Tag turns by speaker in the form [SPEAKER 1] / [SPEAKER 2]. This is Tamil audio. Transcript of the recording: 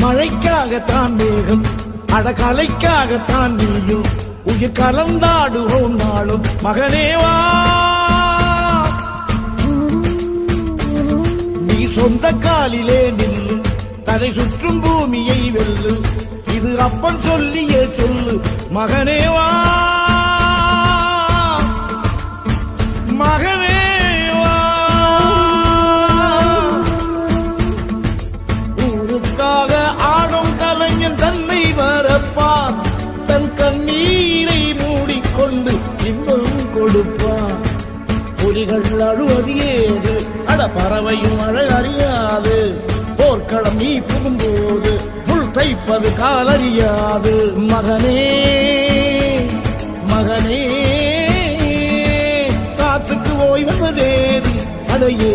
[SPEAKER 1] மழைக்காகத்தான் மேகம் அடகலைக்காகத்தான் நீயும் உயிர் கலந்தாடுவோம் நாளும் மகனேவா. நீ சொந்த காலிலே நில்லு தலை சுற்றும் பூமியை வெல்லு இது அப்பன் சொல்லியே சொல்லு மகனேவா மகனேவா. ஊருக்காக ஆடும் கலைஞன் தன்னை வரப்பான் தன் கண்ணீரை மூடிக்கொண்டு இன்பம் கொடுப்பான். புலிகள் அழுவது ஏது அட பறவையும் அழ அறியாது போர்க்களம் நீ புகும்போது முள் தைப்பது காலறியாது மகனே மகனே காத்துக்கு ஓய்வதேதி அதையே